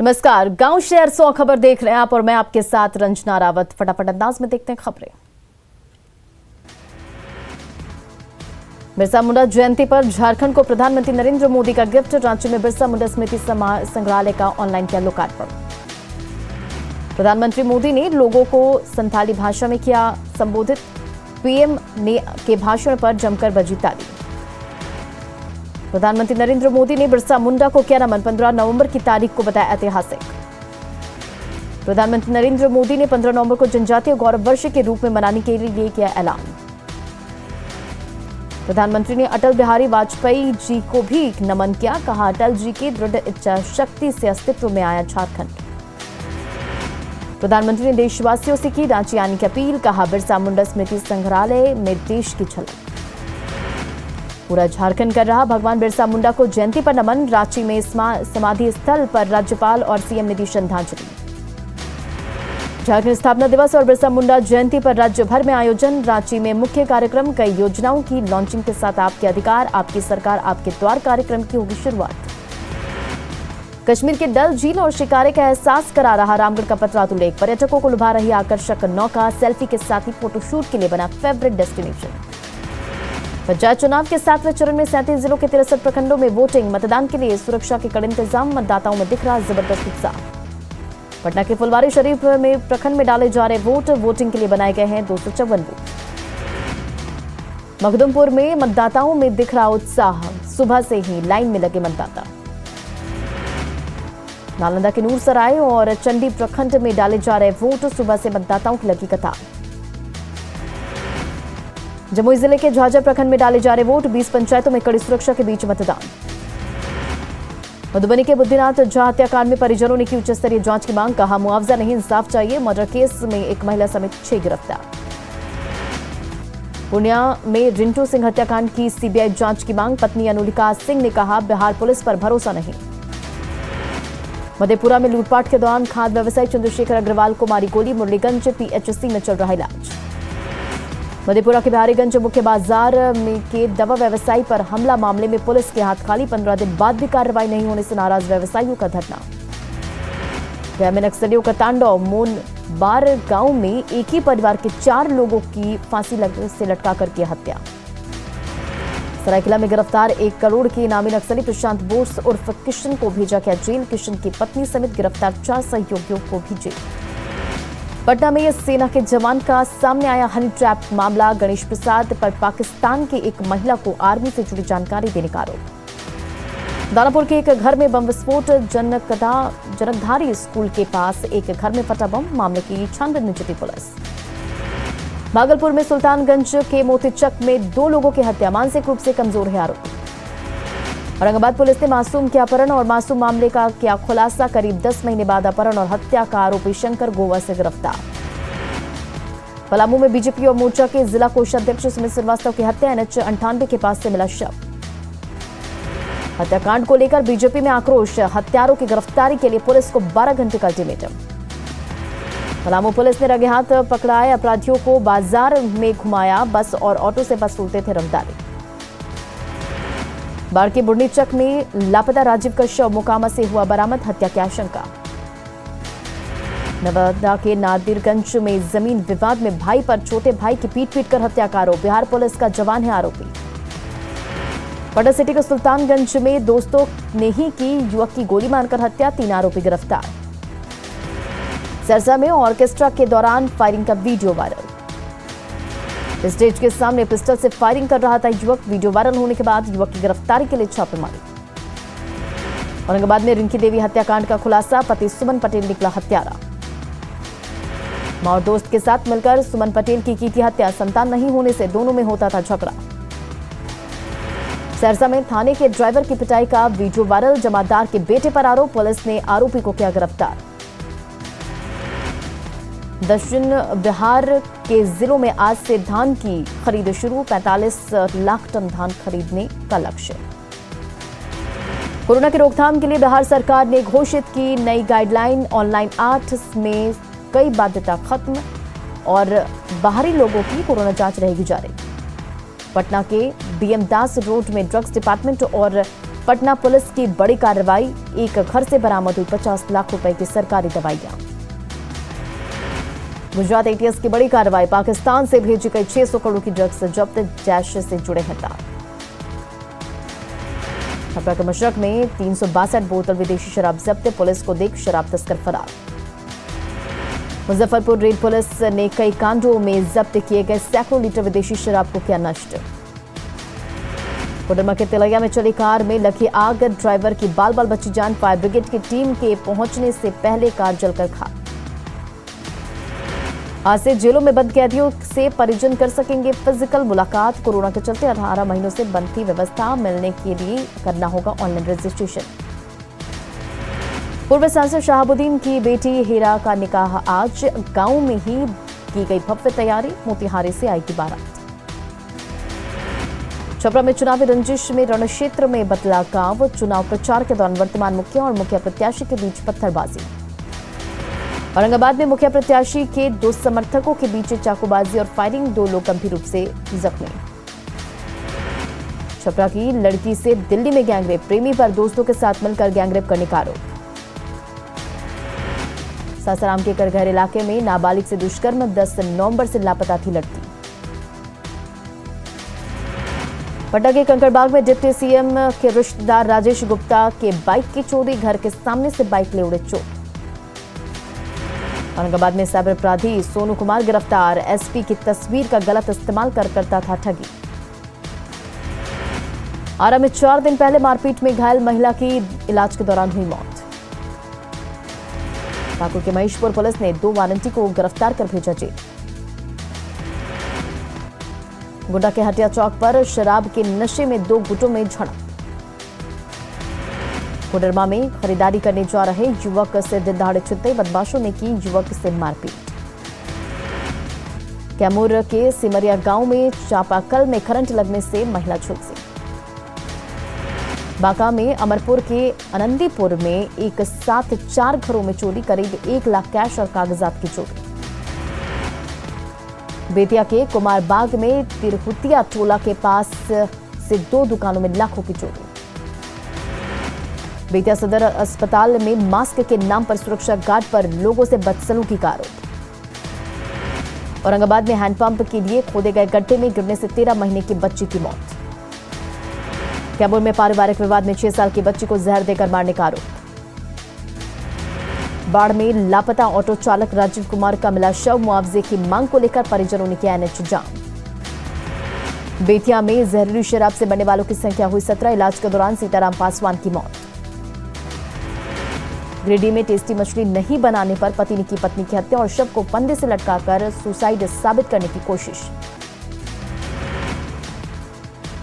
नमस्कार, गांव शहर 100 खबर देख रहे हैं आप और मैं आपके साथ रंजना रावत। फटाफट अंदाज में देखते हैं खबरें। बिरसा मुंडा जयंती पर झारखंड को प्रधानमंत्री नरेंद्र मोदी का गिफ्ट। रांची में बिरसा मुंडा स्मृति संग्रहालय का ऑनलाइन किया लोकार्पण। प्रधानमंत्री मोदी ने लोगों को संथाली भाषा में किया संबोधित। पीएम ने के भाषण पर जमकर बजी ताली। प्रधानमंत्री नरेंद्र मोदी ने बिरसा मुंडा को किया नमन। 15 नवंबर की तारीख को बताया ऐतिहासिक। प्रधानमंत्री नरेंद्र मोदी ने 15 नवंबर को जनजातीय गौरव वर्ष के रूप में मनाने के लिए किया ऐलान। प्रधानमंत्री ने अटल बिहारी वाजपेयी जी को भी नमन किया। कहा, अटल जी की दृढ़ इच्छा शक्ति से अस्तित्व में आया झारखंड। प्रधानमंत्री ने देशवासियों से की रांची आने की अपील। कहा, बिरसा मुंडा स्मृति संग्रहालय में देश की झलक। पूरा झारखंड कर रहा भगवान बिरसा मुंडा को जयंती पर नमन। रांची में समाधि स्थल पर राज्यपाल और सीएम ने दी श्रद्धांजलि। झारखंड स्थापना दिवस और बिरसा मुंडा जयंती पर राज्य भर में आयोजन। रांची में मुख्य कार्यक्रम। कई योजनाओं की लॉन्चिंग के साथ आपके अधिकार, आपकी सरकार, आपके द्वार कार्यक्रम की होगी शुरुआत। कश्मीर के डल झील और शिकारे का एहसास करा रहा रामगढ़ का पतरातू लेक। पर्यटकों को लुभा रही आकर्षक नौका। सेल्फी के साथ ही फोटोशूट के लिए बना फेवरेट डेस्टिनेशन। पंचायत चुनाव के 7वें चरण में 37 जिलों के 63 प्रखंडों में वोटिंग। मतदान के लिए सुरक्षा के कड़े इंतजाम। मतदाताओं में दिख रहा जबरदस्त उत्साह। पटना के फुलवारी शरीफ में प्रखंड में डाले जा रहे वोट। वोटिंग के लिए बनाए गए हैं 254 बूथ। मखदुमपुर में मतदाताओं में दिख रहा उत्साह। सुबह से ही लाइन में लगे मतदाता। नालंदा के नूरसराय और चंडी प्रखंड में डाले जा रहे वोट। सुबह से मतदाताओं की लगी कतार। जमुई जिले के झाझा प्रखंड में डाले जा रहे वोट। 20 पंचायतों में कड़ी सुरक्षा के बीच मतदान। मधुबनी के बुद्धिनाथ झा हत्याकांड में परिजनों ने की उच्च स्तरीय जांच की मांग। कहा, मुआवजा नहीं इंसाफ चाहिए। मर्डर केस में एक महिला समेत 6 गिरफ्तार। पूर्णिया में रिंटू सिंह हत्याकांड की सीबीआई जांच की मांग। पत्नी अनुलिका सिंह ने कहा, बिहार पुलिस पर भरोसा नहीं। मधेपुरा में लूटपाट के दौरान खाद्य व्यवसायी चंद्रशेखर अग्रवाल को मारी गोली। मुरलीगंज पीएचसी में चल रहा इलाज। मधेपुरा के बिहारीगंज मुख्य बाजार में के दवा व्यवसायी पर हमला मामले में पुलिस के हाथ खाली। 15 दिन बाद भी कार्रवाई नहीं होने से नाराज व्यवसायियों का धरना। गया में नक्सलियों का तांडव। मोनबार गांव में एक ही परिवार के 4 लोगों की फांसी से लटकाकर की हत्या। सरायकेला में गिरफ्तार 1 करोड़ के इनामी नक्सली प्रशांत बोस उर्फ किशन को भेजा गया जेल। किशन की पत्नी समेत गिरफ्तार 4 सहयोगियों को भी जेल। पटना में यह सेना के जवान का सामने आया हनी ट्रैप मामला। गणेश प्रसाद पर पाकिस्तान की एक महिला को आर्मी से जुड़ी जानकारी देने का आरोप। दानापुर के एक घर में बम विस्फोट। जनकधारी स्कूल के पास एक घर में फटा बम। मामले की छानबीन में जुटी पुलिस। भागलपुर में सुल्तानगंज के मोतीचक में 2 लोगों की हत्या। मानसिक रूप से कमजोर है आरोपी। औरंगाबाद पुलिस ने मासूम के अपहरण और मासूम मामले का किया खुलासा। करीब 10 महीने बाद अपहरण और हत्या का आरोपी शंकर गोवा से गिरफ्तार। पलामू में बीजेपी और मोर्चा के जिला कोषाध्यक्ष सुमित श्रीवास्तव की हत्या। NH 98 के पास से मिला शव। हत्याकांड को लेकर बीजेपी में आक्रोश। हत्यारों की गिरफ्तारी के लिए पुलिस को 12 घंटे का अल्टीमेटम। पलामू पुलिस ने रंगे हाथ पकड़ाए अपराधियों को। बाजार में घुमाया। बस और ऑटो से वसूलते थे रंगदारी। बाढ़ के बुढ़नीचक में लापता राजीव का शव मोकामा से हुआ बरामद। हत्या की आशंका। नवादा के नादिरगंज में जमीन विवाद में भाई पर छोटे भाई की पीट कर हत्या का आरोप। बिहार पुलिस का जवान है आरोपी। पटना सिटी के सुल्तानगंज में दोस्तों ने ही की युवक की गोली मारकर हत्या। 3 आरोपी गिरफ्तार। सरसा में ऑर्केस्ट्रा के दौरान फायरिंग का वीडियो वायरल। स्टेज के सामने पिस्टल से फायरिंग कर रहा था युवक। वीडियो वायरल होने के बाद युवक की गिरफ्तारी के लिए छापेमारी। औरंगाबाद में रिंकी देवी हत्याकांड का खुलासा। पति सुमन पटेल निकला हत्यारा। मां और दोस्त के साथ मिलकर सुमन पटेल की थी हत्या। संतान नहीं होने से दोनों में होता था झगड़ा। सरसा में थाने के ड्राइवर की पिटाई का वीडियो वायरल। जमादार के बेटे पर आरोप। पुलिस ने आरोपी को किया गिरफ्तार। दक्षिण बिहार के जिलों में आज से धान की खरीद शुरू। 45 लाख टन धान खरीदने का लक्ष्य। कोरोना की रोकथाम के लिए बिहार सरकार ने घोषित की नई गाइडलाइन। ऑनलाइन 8 में कई बाध्यता खत्म और बाहरी लोगों की कोरोना जांच रहेगी जारी। पटना के डीएम दास रोड में ड्रग्स डिपार्टमेंट और पटना पुलिस की बड़ी कार्रवाई, एक घर से बरामद हुई 50 लाख रुपए की सरकारी दवाइयां। गुजरात एटीएस की बड़ी कार्रवाई, पाकिस्तान से भेजी गई 600 करोड़ की ड्रग्स जब्त, जैश से जुड़े हैं तार। छपरा के मशरक में 362 बोतल विदेशी शराब जब्त, पुलिस को देख शराब तस्कर फरार। मुजफ्फरपुर रेल पुलिस ने कई कांडों में जब्त किए गए सैकड़ों लीटर विदेशी शराब को किया नष्ट। कोडरमा के तिलैया में चली कार में लगी आग, ड्राइवर की बाल बाल बची जान, फायर ब्रिगेड की टीम के पहुंचने से पहले कार जलकर खाक। आज से जेलों में बंद कैदियों से परिजन कर सकेंगे फिजिकल मुलाकात, कोरोना के चलते 18 महीनों से बंद थी व्यवस्था, मिलने के लिए करना होगा ऑनलाइन रजिस्ट्रेशन। पूर्व सांसद शहाबुद्दीन की बेटी हीरा का निकाह आज, गांव में ही की गई भव्य तैयारी, मोतिहारी से आई थी बारात। छपरा में चुनावी रंजिश में रणक्षेत्र में बदला गांव, चुनाव प्रचार के दौरान वर्तमान मुखिया और मुखिया प्रत्याशी के बीच पत्थरबाजी। औरंगाबाद में मुखिया प्रत्याशी के 2 समर्थकों के बीच चाकूबाजी और फायरिंग, 2 लोग गंभीर रूप से जख्मी। छपरा की लड़की से दिल्ली में गैंगरेप, प्रेमी पर दोस्तों के साथ मिलकर गैंगरेप करने का आरोप। सासाराम के करघर इलाके में नाबालिग से दुष्कर्म, 10 नवंबर से लापता थी लड़की। पटना के कंकड़बाग में डिप्टी सीएम के रिश्तेदार राजेश गुप्ता के बाइक की चोरी, घर के सामने से बाइक ले उड़े चोर। औरंगाबाद में साइबर अपराधी सोनू कुमार गिरफ्तार, एसपी की तस्वीर का गलत इस्तेमाल कर करता था ठगी। आरा में 4 दिन पहले मारपीट में घायल महिला की इलाज के दौरान हुई मौत। ठाकुर के महेशपुर पुलिस ने 2 वारंटी को गिरफ्तार कर भेजा जेल। गोड्डा के हटिया चौक पर शराब के नशे में 2 गुटों में झड़प। कोडरमा में खरीदारी करने जा रहे युवक से दिन दहाड़े छिनतई, बदमाशों ने की युवक से मारपीट। कैमूर के सिमरिया गांव में चापाकल में करंट लगने से महिला झुलसी। बांका में अमरपुर के आनंदीपुर में एक साथ 4 घरों में चोरी, करीब 1 लाख कैश और कागजात की चोरी। बेतिया के कुमार बाग में तिरहुतिया टोला के पास से 2 दुकानों में लाखों की चोरी। बेतिया सदर अस्पताल में मास्क के नाम पर सुरक्षा गार्ड पर लोगों से बदसलूकी का आरोप। औरंगाबाद में हैंडपंप के लिए खोदे गए गड्ढे में गिरने से 13 महीने की बच्ची की मौत। कैमूर में पारिवारिक विवाद में 6 साल की बच्ची को जहर देकर मारने का आरोप। बाढ़ में लापता ऑटो चालक राजीव कुमार का मिला शव, मुआवजे की मांग को लेकर परिजनों ने किया एनएच जाम। बेतिया में जहरीली शराब से मरने वालों की संख्या हुई 17, इलाज के दौरान सीताराम पासवान की मौत। गिरिडीह में टेस्टी मछली नहीं बनाने पर पति ने की पत्नी की हत्या और शव को फंदे से लटकाकर सुसाइड साबित करने की कोशिश।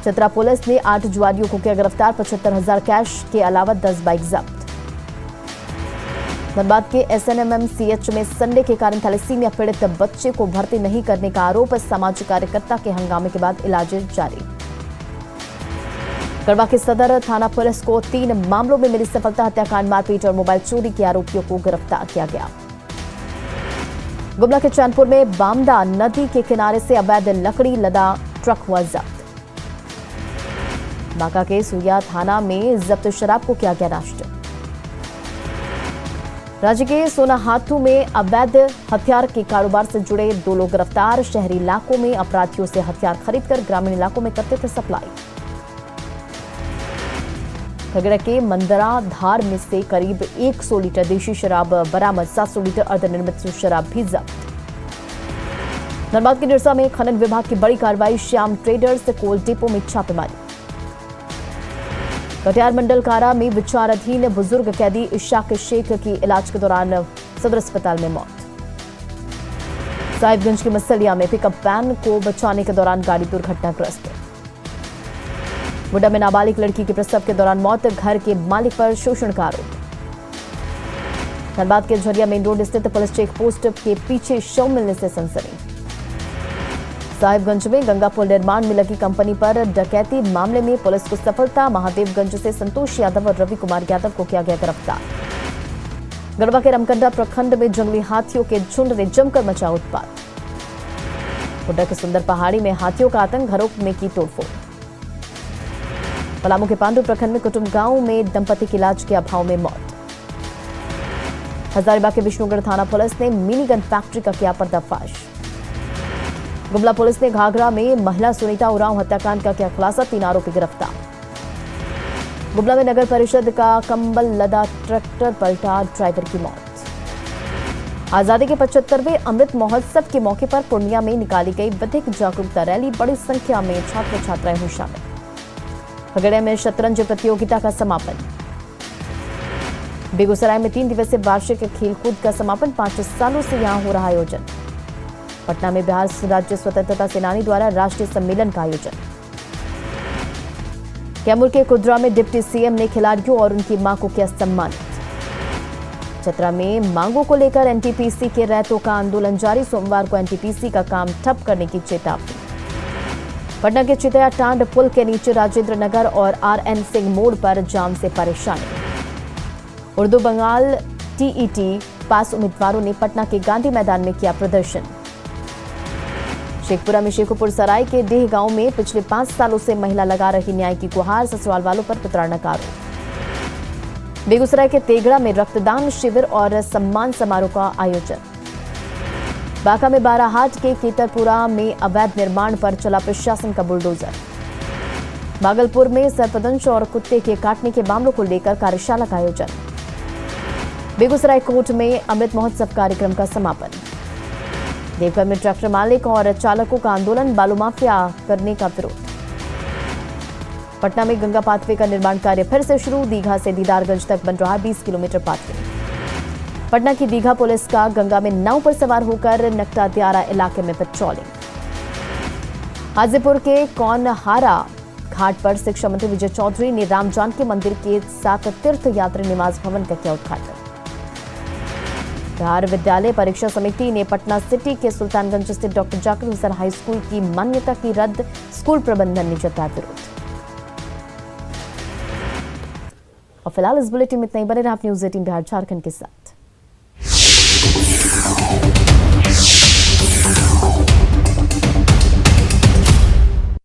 चतरा पुलिस ने 8 जुआरियों को किया गिरफ्तार, 75,000 कैश के अलावा 10 बाइक जब्त। धनबाद के SNMMCH में संडे के कारण थैलेसीमिया पीड़ित बच्चे को भर्ती नहीं करने का आरोप, सामाजिक कार्यकर्ता के हंगामे के बाद इलाज जारी। गढ़वा के सदर थाना पुलिस को 3 मामलों में मिली सफलता, हत्याकांड, मारपीट और मोबाइल चोरी के आरोपियों को गिरफ्तार किया गया। गुमला के चैनपुर में बामदा नदी के किनारे से अवैध लकड़ी लदा ट्रक हुआ जब्त। बांका के सुइया थाना में जब्त शराब को किया गया नष्ट। राज्य के सोनाहातू में अवैध हथियार के कारोबार से जुड़े 2 लोग गिरफ्तार, शहरी इलाकों में अपराधियों से हथियार खरीदकर ग्रामीण इलाकों में करते थे सप्लाई। खगड़िया के मंदरा धार में से करीब 100 लीटर देशी शराब बरामद, 700 लीटर अर्धनिर्मित शराब भी जब्त। धनबाद के निरसा में खनन विभाग की बड़ी कार्रवाई, श्याम ट्रेडर्स कोल डिपो में छापेमारी। कटिहार मंडल कारा में विचाराधीन बुजुर्ग कैदी इशाक शेख की इलाज के दौरान सदर अस्पताल में मौत। साहिबगंज की मसलिया में पिकअप वैन को बचाने के दौरान गाड़ी दुर्घटनाग्रस्त। गोड्डा में नाबालिग लड़की के प्रसव के दौरान मौत, घर के मालिक पर शोषण का आरोप। धनबाद के झरिया मेन रोड स्थित पुलिस चेक पोस्ट के पीछे शव मिलने से सनसनी। साहिबगंज में गंगा पुल निर्माण में लगी कंपनी पर डकैती मामले में पुलिस को सफलता, महादेवगंज से संतोष यादव और रवि कुमार यादव को किया गया गिरफ्तार। गढ़वा के रमकंडा प्रखंड में जंगली हाथियों के झुंड ने जमकर मचा उत्पात। गोड्डा के सुंदर पहाड़ी में हाथियों का आतंक, घरों में की तोड़फोड़। पलामू के पांडु प्रखंड में कुटुंब गांव में दंपति की इलाज के अभाव में मौत। हजारीबाग के विष्णुगढ़ थाना पुलिस ने मिनी गन फैक्ट्री का किया पर्दाफाश। गुमला पुलिस ने घाघरा में महिला सुनीता उरांव हत्याकांड का किया खुलासा, 3 आरोपी गिरफ्तार। गुमला में नगर परिषद का कंबल लदा ट्रैक्टर पलटा, ड्राइवर की मौत। आजादी के 75वें अमृत महोत्सव के मौके पर पूर्णिया में निकाली गई विधिक जागरूकता रैली, बड़ी संख्या में छात्र छात्राएं हुई शामिल। खगड़िया में शतरंज प्रतियोगिता का समापन। बेगूसराय में 3 दिवसीय वार्षिक खेलकूद का समापन, 5 सालों से यहां हो रहा आयोजन। पटना में बिहार राज्य स्वतंत्रता सेनानी द्वारा राष्ट्रीय सम्मेलन का आयोजन। कैमूर के कुदरा में डिप्टी सीएम ने खिलाड़ियों और उनकी मां को किया सम्मानित। चतरा में मांगों को लेकर एनटीपीसी के रैतों का आंदोलन जारी, सोमवार को एनटीपीसी का काम ठप करने की चेतावनी। पटना के चितया टांड पुल के नीचे राजेंद्र नगर और आरएन सिंह मोड़ पर जाम से परेशानी। उर्दू बंगाल टीईटी पास उम्मीदवारों ने पटना के गांधी मैदान में किया प्रदर्शन। शेखपुरा में शेखुपुर सराय के डेह गांव में पिछले 5 सालों से महिला लगा रही न्याय की गुहार, ससुराल वालों पर प्रताड़ना का आरोप। बेगूसराय के तेगड़ा में रक्तदान शिविर और सम्मान समारोह का आयोजन। बांका में बाराहाट के केतरपुरा में अवैध निर्माण पर चला प्रशासन का बुलडोजर। भागलपुर में सर्पदंश और कुत्ते के काटने के मामलों को लेकर कार्यशाला का आयोजन। बेगूसराय कोर्ट में अमृत महोत्सव कार्यक्रम का समापन। देवघर में ट्रैक्टर मालिक और चालकों का आंदोलन, बालू माफिया करने का विरोध। पटना में गंगा पाथवे का निर्माण कार्य फिर से शुरू, दीघा से दीदारगंज तक बन रहा 20 किलोमीटर पाथवे। पटना की दीघा पुलिस का गंगा में नाव पर सवार होकर नकटा दियारा इलाके में पेट्रोलिंग। हाजीपुर के कौनहारा घाट पर शिक्षा मंत्री विजय चौधरी ने राम जानकी मंदिर के साथ तीर्थ यात्री निवास भवन का किया उद्घाटन। बिहार विद्यालय परीक्षा समिति ने पटना सिटी के सुल्तानगंज स्थित doctor Zakir Hussain high school की मान्यता की रद्द, स्कूल प्रबंधन ने जताया विरोध। और फिलहाल इस बुलेटिन में इतना ही। बने रहा न्यूज़ 18 बिहार झारखंड के साथ।